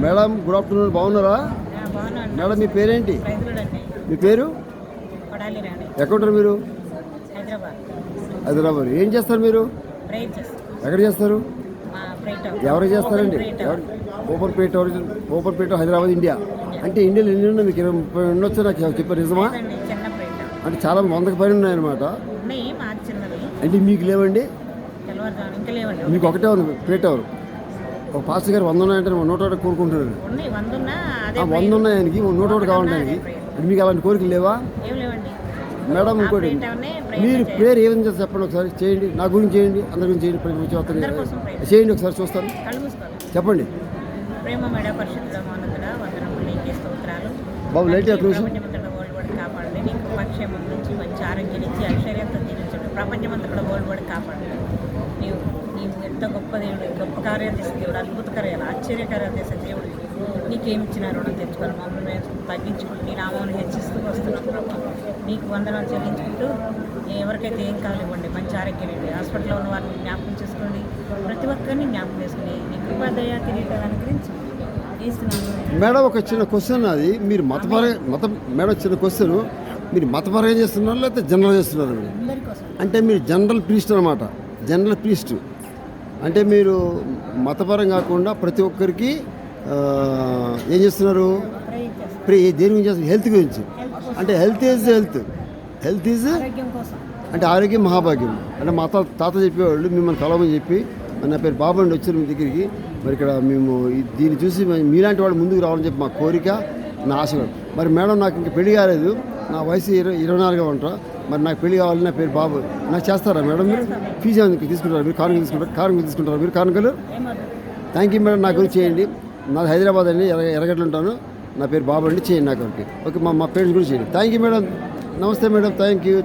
Madam good afternoon, బాగున్నారా? Madam మీ పేరేంటి? మీ పేరు? ఎక్కడ ఉంటారు మీరు? హైదరాబాద్. ఏం చేస్తారు మీరు? ఎక్కడ చేస్తారు? ఎవరు చేస్తారండి? ఓపెన్ పేట హైదరాబాద్, ఇండియా. అంటే ఇండియాలో ఎన్ని ఉన్నాయి మీకు? 20-30 ఉండొచ్చు. నాకు చెప్పారు, నిజమా? అంటే చాలా 100కి పైన ఉన్నాయన్నమాట. అంటే మీకు లేవండి? మీకు ఒకటే ఉంది పేట. ఎవరు ఒక పాస్టర్ గారు 100 ఉన్నాయంటే 101 కోరుకుంటున్నారు. 100 ఉన్నాయి ఆయనకి, 101 కావాలంటే. మీకు అలాంటి కోరికలు లేవా మేడం? ఇంకోటి, మీరు ప్రేయర్ ఏ విధంగా చేస్తారు చెప్పండి ఒకసారి. చేయండి, నా గురించి చేయండి, అందరి గురించి చేయండి, చేయండి ఒకసారి చూస్తాను. చెప్పండి బాబు. లైట్ కాపాడండి. నీకు పక్షేమం నుంచి మంచి ఆరోగ్యం ఇచ్చి ఐశ్వర్యంతో దీవించండి. ప్రపంచమంతా కూడా ఓడిపడి కాపాడండి. నీవు ఎంత గొప్ప దేవుడు, గొప్ప కార్యాలు చేసే దేవుడు, అద్భుత కార్యాలు, ఆశ్చర్యకార్యాలు చేసే దేవుడు. నీకేమిచ్చిన రుణం తెచ్చుకొని మమ్మల్ని తగ్గించుకుంటూ నీ నామాన్ని హెచ్చిస్తూ వస్తున్నాం ప్రభావ. నీకు వందనాలు చెల్లించుకుంటూ ఎవరికైతే ఏం కావాలివ్వండి, మంచి ఆరోగ్యం ఇవ్వండి. హాస్పిటల్లో ఉన్న వారిని జ్ఞాపకం చేసుకోండి, ప్రతి ఒక్కరిని జ్ఞాపకం చేసుకుని నీ కృపాదయ కిరీటాన్ని గురించి మేడం. ఒక చిన్న క్వశ్చన్, అది మీరు మేడం చిన్న క్వశ్చన్, మీరు మతపరంగా చేస్తున్నారు లేకపోతే జనరల్ చేస్తున్నారు? అంటే మీరు జనరల్ ప్రీస్ట్ అనమాట. జనరల్ ప్రీస్ట్ అంటే మీరు మతపరం కాకుండా ప్రతి ఒక్కరికి ఏం చేస్తున్నారు? దేని గురించి చేస్తున్నారు? హెల్త్ గురించి. అంటే హెల్త్ ఈజ్ అంటే ఆరోగ్యం మహాభాగ్యం. అంటే మా తాత చెప్పేవాళ్ళు, మిమ్మల్ని కలవమని చెప్పి. నా పేరు బాబు అండి, వచ్చారు మీ దగ్గరికి. మరి ఇక్కడ మేము దీన్ని చూసి మీలాంటి వాళ్ళు ముందుకు రావాలని చెప్పి మా కోరిక, నా ఆశ. మరి మేడం నాకు ఇంకా పెళ్లి కాలేదు, నా వయసు 24గా ఉంటా. మరి నాకు పెళ్లి కావాలి, నా పేరు బాబు. నాకు చేస్తారా మేడం? మీరు ఫీజు తీసుకుంటారా? మీరు కారణం తీసుకుంటారా? మీరు కారణాలు? Thank you madam. నా గురించి చేయండి. నాది హైదరాబాద్ అండి, ఎర్రగడ్డలు ఉంటాను. నా పేరు బాబు అండి, చేయండి నాకు. ఓకే మా పేరెంట్స్ గురించి చేయండి. Thank you madam. నమస్తే మేడం. Thank you.